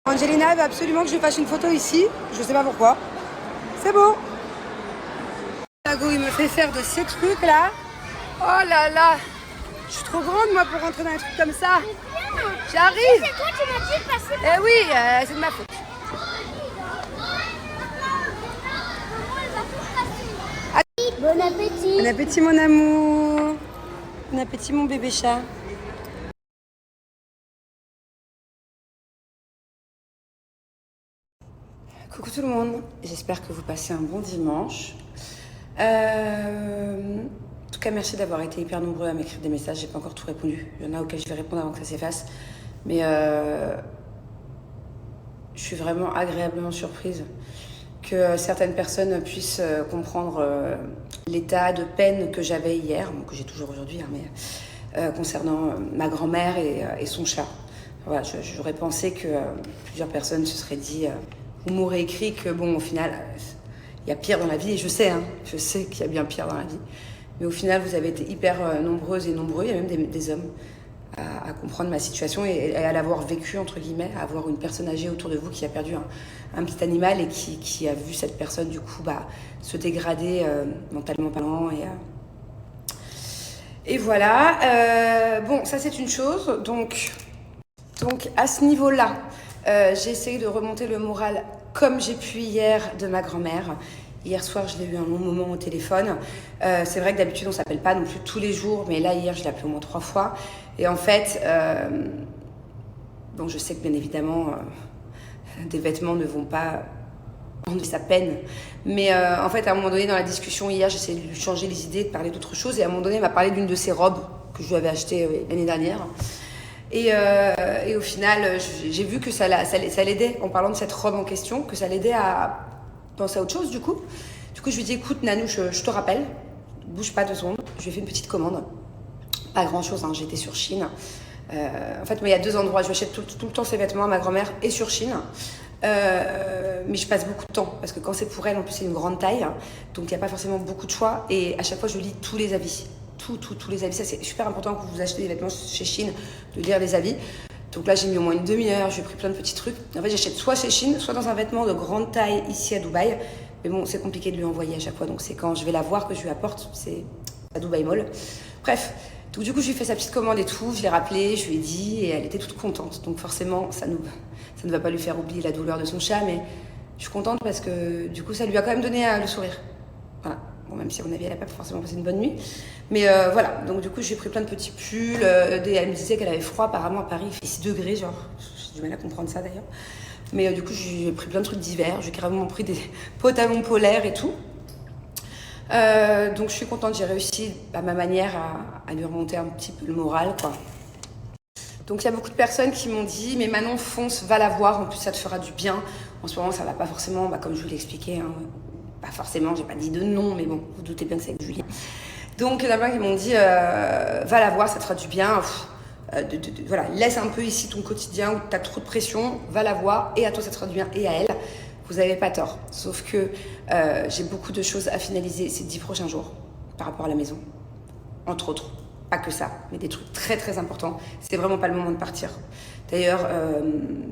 Angelina veut absolument que je fasse une photo ici. Je sais pas pourquoi. C'est bon. Lago, il me fait faire de ces trucs là. Oh là là. Je suis trop grande moi pour rentrer dans un truc comme ça. J'arrive. C'est toi qui m'as dit de passer. Eh oui, c'est de ma faute. Bon appétit. Bon appétit mon amour. Bon appétit mon bébé chat. Coucou tout le monde, j'espère que vous passez un bon dimanche. En tout cas, merci d'avoir été hyper nombreux à m'écrire des messages. J'ai pas encore tout répondu. Il y en a auxquels je vais répondre avant que ça s'efface. Mais je suis vraiment agréablement surprise que certaines personnes puissent comprendre l'état de peine que j'avais hier, que j'ai toujours aujourd'hui, hein, mais concernant ma grand-mère et son chat. Voilà, j'aurais pensé que plusieurs personnes se seraient dit ou m'auraient écrit que bon, au final, il y a pire dans la vie, et je sais qu'il y a bien pire dans la vie. Mais au final, vous avez été hyper nombreuses et nombreux, il y a même des hommes, à comprendre ma situation et à l'avoir vécu, entre guillemets, à avoir une personne âgée autour de vous qui a perdu un petit animal et qui a vu cette personne, du coup, se dégrader mentalement parlant. Et voilà. Bon, ça, c'est une chose. Donc à ce niveau-là, j'ai essayé de remonter le moral comme j'ai pu hier de ma grand-mère. Hier soir, je l'ai eu un long moment au téléphone. C'est vrai que d'habitude, on ne s'appelle pas non plus tous les jours, mais là, hier, je l'ai appelé au moins 3 fois. Et en fait, bon, je sais que bien évidemment, des vêtements ne vont pas enlever sa peine. Mais en fait, à un moment donné, dans la discussion hier, j'essayais de lui changer les idées, de parler d'autre chose. Et à un moment donné, il m'a parlé d'une de ses robes que je lui avais achetée l'année dernière. Et au final, j'ai vu que ça l'aidait, en parlant de cette robe en question, que ça l'aidait à penser à autre chose, du coup. Du coup, je lui ai dit, écoute, Nanou, je te rappelle, bouge pas 2 secondes. Je lui ai fait une petite commande. Pas grand-chose, hein, j'étais sur Shein. En fait, moi, il y a 2 endroits. Je achète tout le temps ses vêtements à ma grand-mère et sur Shein. Mais je passe beaucoup de temps, parce que quand c'est pour elle, en plus, c'est une grande taille. Donc, il n'y a pas forcément beaucoup de choix. Et à chaque fois, je lis tous les avis. Tous les avis. Ça, c'est super important quand vous achetez des vêtements chez Shein, de lire les avis. Donc là, j'ai mis au moins une demi-heure, j'ai pris plein de petits trucs. En fait, j'achète soit chez Shein, soit dans un vêtement de grande taille ici à Dubaï. Mais bon, c'est compliqué de lui envoyer à chaque fois. Donc c'est quand je vais la voir que je lui apporte. C'est à Dubaï Mall. Bref. Donc du coup, je lui ai fait sa petite commande et tout. Je l'ai rappelée, je lui ai dit et elle était toute contente. Donc forcément, ça ne va pas lui faire oublier la douleur de son chat. Mais je suis contente parce que du coup, ça lui a quand même donné le sourire. Voilà. Bon, même si à mon avis, elle n'a pas forcément passé une bonne nuit. Mais voilà, donc du coup, j'ai pris plein de petits pulls. Elle me disait qu'elle avait froid, apparemment à Paris, il fait 6 degrés, genre. J'ai du mal à comprendre ça d'ailleurs. Mais du coup, j'ai pris plein de trucs d'hiver. J'ai carrément pris des pantalons polaires et tout. Donc je suis contente, j'ai réussi à ma manière à lui remonter un petit peu le moral, quoi. Donc il y a beaucoup de personnes qui m'ont dit, mais Manon, fonce, va la voir, en plus ça te fera du bien. En ce moment, ça va pas forcément, comme je vous l'ai expliqué, hein, pas forcément, j'ai pas dit de non, mais bon, vous doutez bien que c'est avec Julien. Donc il y en a plein qui m'ont dit, va la voir, ça te fera du bien. Voilà, laisse un peu ici ton quotidien où tu as trop de pression, va la voir, et à toi ça te fera du bien, et à elle. Vous n'avez pas tort, sauf que j'ai beaucoup de choses à finaliser ces 10 prochains jours par rapport à la maison, entre autres. Pas que ça, mais des trucs très très importants. C'est vraiment pas le moment de partir. D'ailleurs,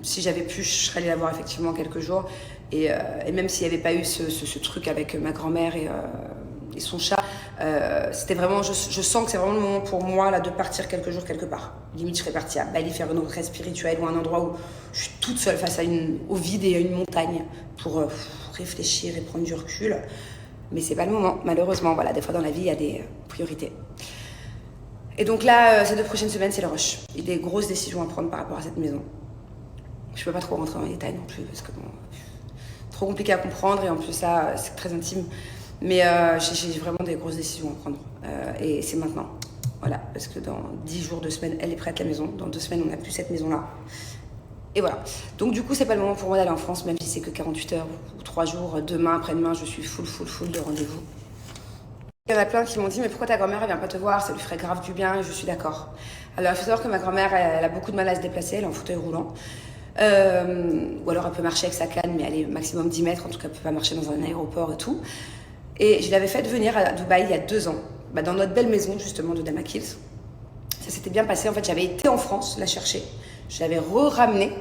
si j'avais pu, je serais allée la voir effectivement quelques jours. Et même s'il n'y avait pas eu ce truc avec ma grand-mère et son chat, c'était vraiment, je sens que c'est vraiment le moment pour moi là, de partir quelques jours quelque part. Limite, je serais partie à Bali faire une retraite spirituelle ou un endroit où je suis toute seule face au vide et à une montagne pour réfléchir et prendre du recul. Mais c'est pas le moment, malheureusement. Voilà, des fois dans la vie, il y a des priorités. Et donc là, ces 2 prochaines semaines, c'est le rush. Il y a des grosses décisions à prendre par rapport à cette maison. Je peux pas trop rentrer dans les détails non plus, parce que bon, trop compliqué à comprendre et en plus ça, c'est très intime. Mais j'ai vraiment des grosses décisions à prendre. Et c'est maintenant. Voilà, parce que dans 10 jours, 2 semaines, elle est prête la maison. Dans 2 semaines, on n'a plus cette maison-là. Et voilà. Donc du coup, c'est pas le moment pour moi d'aller en France, même si c'est que 48 heures ou 3 jours. Demain, après-demain, je suis full de rendez-vous. Il y en a plein qui m'ont dit, mais pourquoi ta grand-mère elle vient pas te voir, ça lui ferait grave du bien, et je suis d'accord. Alors il faut savoir que ma grand-mère, elle a beaucoup de mal à se déplacer, elle est en fauteuil roulant. Ou alors elle peut marcher avec sa canne, mais elle est maximum 10 mètres, en tout cas elle peut pas marcher dans un aéroport et tout. Et je l'avais fait venir à Dubaï il y a 2 ans, dans notre belle maison justement de Damac Hills. Ça s'était bien passé, en fait j'avais été en France la chercher, je l'avais ramenée.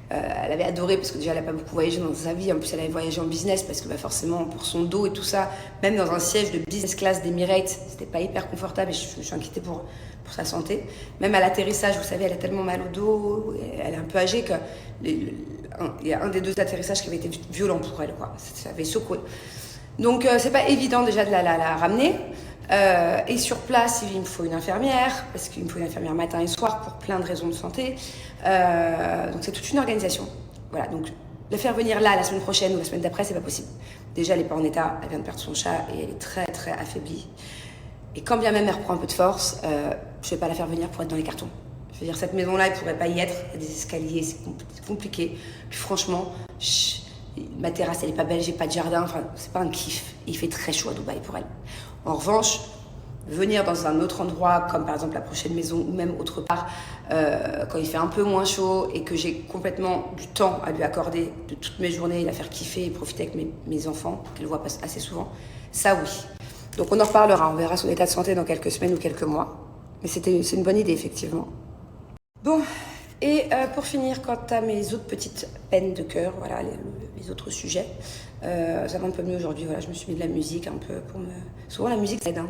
Elle avait adoré parce que déjà elle n'a pas beaucoup voyagé dans sa vie. En plus elle avait voyagé en business parce que forcément pour son dos et tout ça, même dans un siège de business class d'Emirates, c'était pas hyper confortable et je me suis inquiétée pour sa santé. Même à l'atterrissage, vous savez, elle a tellement mal au dos, elle est un peu âgée que il y a un des 2 atterrissages qui avait été violent pour elle, quoi. Ça avait secoué. Donc c'est pas évident déjà de la ramener. Et sur place, il me faut une infirmière, parce qu'il me faut une infirmière matin et soir pour plein de raisons de santé. Donc c'est toute une organisation. Voilà, donc la faire venir là la semaine prochaine ou la semaine d'après, c'est pas possible. Déjà, elle n'est pas en état, elle vient de perdre son chat et elle est très très affaiblie. Et quand bien même elle reprend un peu de force, je vais pas la faire venir pour être dans les cartons. Je veux dire, cette maison-là, elle pourrait pas y être. Il y a des escaliers, c'est compliqué. Puis franchement, ma terrasse, elle est pas belle, j'ai pas de jardin. Enfin, c'est pas un kiff. Il fait très chaud à Dubaï pour elle. En revanche, venir dans un autre endroit, comme par exemple la prochaine maison ou même autre part, quand il fait un peu moins chaud et que j'ai complètement du temps à lui accorder de toutes mes journées, la faire kiffer et profiter avec mes enfants, qu'elle voit assez souvent, ça oui. Donc on en reparlera, on verra son état de santé dans quelques semaines ou quelques mois. Mais c'est une bonne idée, effectivement. Bon, et pour finir, quant à mes autres petites peines de cœur, voilà, les autres sujets, ça va un peu mieux aujourd'hui. Voilà, je me suis mis de la musique un peu pour me... Souvent la musique ça aide, hein.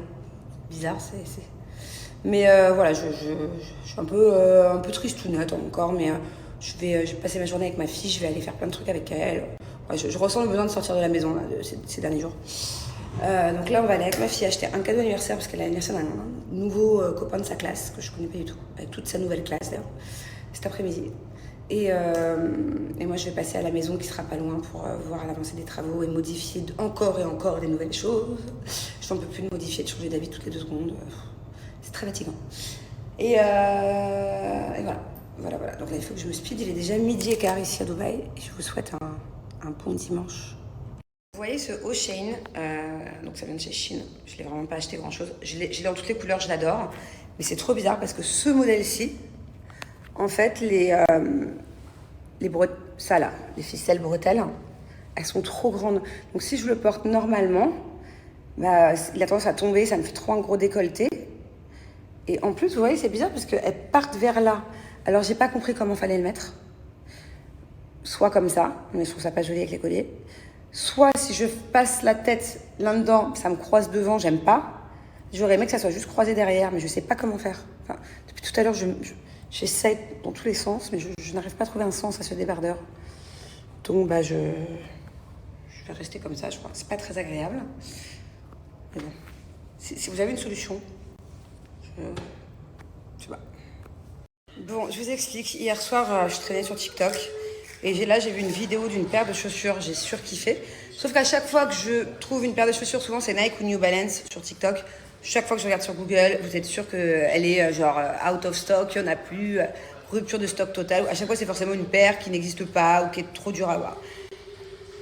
Bizarre, c'est... Mais voilà, je suis un peu tristounette encore, mais je vais passer ma journée avec ma fille, je vais aller faire plein de trucs avec elle. Ouais, je ressens le besoin de sortir de la maison là, ces derniers jours. Donc là, on va aller avec ma fille acheter un cadeau d'anniversaire parce qu'elle a l'anniversaire d'un nouveau copain de sa classe que je connais pas du tout, avec toute sa nouvelle classe d'ailleurs, cet après-midi. Et moi, je vais passer à la maison qui sera pas loin pour voir l'avancée des travaux et modifier encore et encore des nouvelles choses. Je n'en peux plus de modifier, de changer d'avis toutes les 2 secondes. C'est très fatigant. Et voilà. Donc là, il faut que je me speed. Il est déjà 12h15 ici à Dubaï. Et je vous souhaite un bon dimanche. Vous voyez ce haut Shein, donc ça vient de chez Shein. Je ne l'ai vraiment pas acheté grand-chose. Je l'ai en toutes les couleurs, je l'adore. Mais c'est trop bizarre parce que ce modèle-ci, en fait, les ficelles bretelles, elles sont trop grandes. Donc si je le porte normalement, bah, il a tendance à tomber, ça me fait trop un gros décolleté. Et en plus, vous voyez, c'est bizarre parce qu'elles partent vers là. Alors j'ai pas compris comment fallait le mettre. Soit comme ça, mais je trouve ça pas joli avec les colliers. Soit si je passe la tête là-dedans, ça me croise devant, j'aime pas. J'aurais aimé que ça soit juste croisé derrière, mais je sais pas comment faire. Enfin, depuis tout à l'heure, j'essaie dans tous les sens, mais je n'arrive pas à trouver un sens à ce débardeur. Donc, bah, je vais rester comme ça, je crois. C'est pas très agréable. Mais bon, si vous avez une solution, je sais pas. Bon, je vous explique. Hier soir, je traînais sur TikTok et j'ai vu une vidéo d'une paire de chaussures. J'ai surkiffé. Sauf qu'à chaque fois que je trouve une paire de chaussures, souvent c'est Nike ou New Balance sur TikTok. Chaque fois que je regarde sur Google, vous êtes sûr qu'elle est genre out of stock, il n'y en a plus, rupture de stock totale. À chaque fois, c'est forcément une paire qui n'existe pas ou qui est trop dure à voir.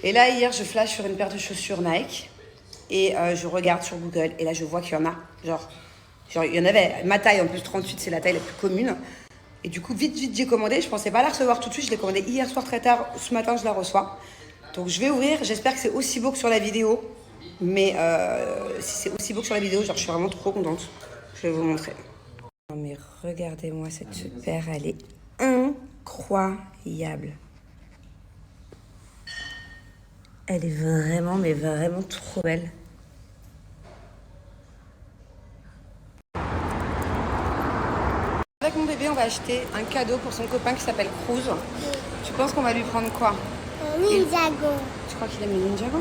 Et là, hier, je flash sur une paire de chaussures Nike et je regarde sur Google et là, je vois qu'il y en a. Genre, il y en avait. Ma taille, en plus, 38, c'est la taille la plus commune. Et du coup, vite, j'ai commandé. Je pensais pas la recevoir tout de suite. Je l'ai commandée hier soir très tard. Ce matin, je la reçois. Donc, je vais ouvrir. J'espère que c'est aussi beau que sur la vidéo. Mais si c'est aussi beau que sur la vidéo, genre, je suis vraiment trop contente. Je vais vous montrer. Non, mais regardez-moi cette paire. Elle est incroyable. Elle est vraiment, mais vraiment trop belle. Avec mon bébé, on va acheter un cadeau pour son copain qui s'appelle Cruz. Tu penses qu'on va lui prendre quoi? Ninjago. Tu crois qu'il aime les Ninjago?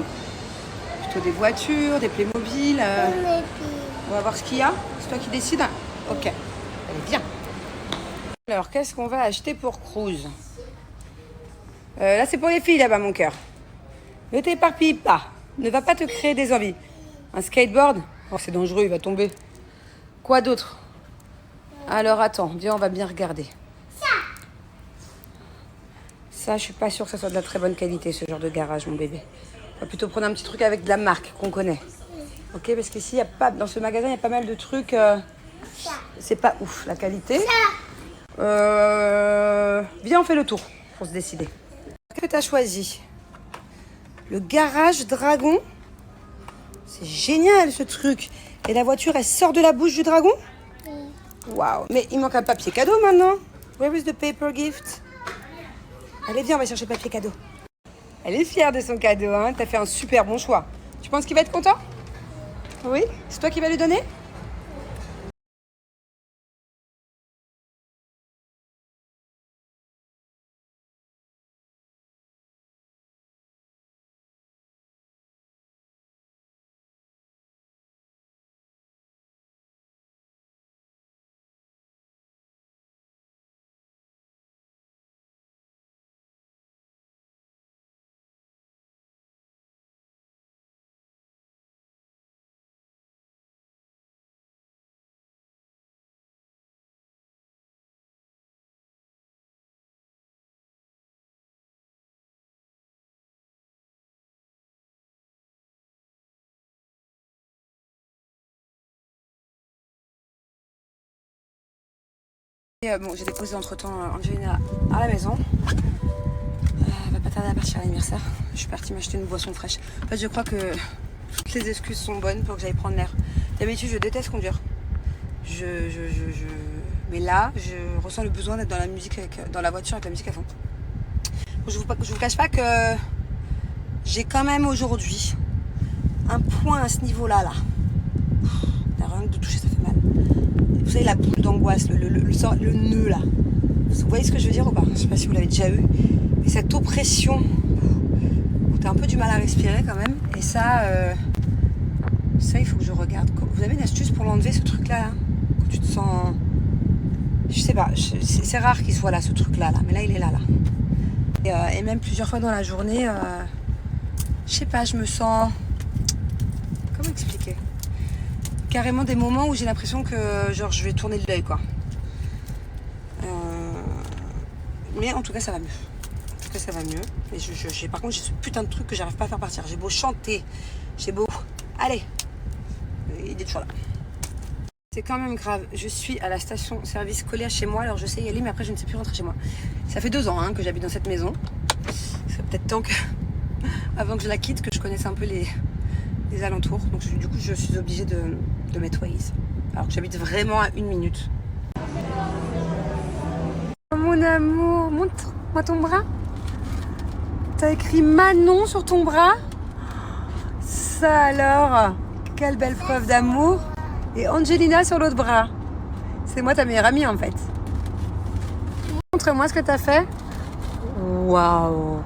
Plutôt des voitures, des Playmobil. On va voir ce qu'il y a. C'est toi qui décides? Ok. Allez, viens. Alors, qu'est-ce qu'on va acheter pour Cruz? Là, c'est pour les filles, là-bas, mon cœur. Ne t'éparpille pas. Ne va pas te créer des envies. Un skateboard? Oh, c'est dangereux, il va tomber. Quoi d'autre? Alors attends, viens, on va bien regarder. Ça, je suis pas sûre que ça soit de la très bonne qualité, ce genre de garage, mon bébé. On va plutôt prendre un petit truc avec de la marque qu'on connaît. Ok, parce qu'ici, dans ce magasin, il y a pas mal de trucs. C'est pas ouf, la qualité. Viens, on fait le tour pour se décider. Qu'est-ce que tu as choisi? Le garage dragon. C'est génial, ce truc. Et la voiture, elle sort de la bouche du dragon? Waouh, mais il manque un papier cadeau maintenant. Where is the paper gift? Allez, viens, on va chercher le papier cadeau. Elle est fière de son cadeau, hein. T'as fait un super bon choix. Tu penses qu'il va être content? Oui? C'est toi qui vas lui donner? Bon, j'ai déposé entre-temps Angelina à la maison. Elle va pas tarder à partir à l'anniversaire. Je suis partie m'acheter une boisson fraîche. En fait, je crois que toutes les excuses sont bonnes pour que j'aille prendre l'air. D'habitude, je déteste conduire. Mais là, je ressens le besoin d'être dans la musique, dans la voiture avec la musique à fond. Je vous cache pas que j'ai quand même aujourd'hui un point à ce niveau-là. Rien que de toucher, ça fait mal. Vous savez, la boule d'angoisse, le nœud là. Vous voyez ce que je veux dire ou pas? Je sais pas si vous l'avez déjà eu. Mais cette oppression où t'as un peu du mal à respirer quand même. Et ça, il faut que je regarde. Vous avez une astuce pour l'enlever, ce truc-là, là? Quand tu te sens... Je sais pas, c'est rare qu'il soit là, ce truc-là, là. Mais là, il est là. Et même plusieurs fois dans la journée, je sais pas, je me sens... Comment expliquer? Carrément des moments où j'ai l'impression que genre je vais tourner le deuil, quoi. Mais en tout cas ça va mieux. Et par contre j'ai ce putain de truc que j'arrive pas à faire partir. J'ai beau chanter, j'ai beau... Allez, il est toujours là. C'est quand même grave. Je suis à la station service collée à chez moi. Alors je sais y aller mais après je ne sais plus rentrer chez moi. Ça fait 2 ans que j'habite dans cette maison. C'est peut-être temps que... avant que je la quitte, que je connaisse un peu les alentours. Donc du coup je suis obligée de mettre Waze. Alors que j'habite vraiment à 1 minute. Oh, mon amour, montre-moi ton bras. T'as écrit Manon sur ton bras? Ça alors, quelle belle preuve d'amour. Et Angelina sur l'autre bras. C'est moi ta meilleure amie en fait. Montre-moi ce que t'as fait. Waouh.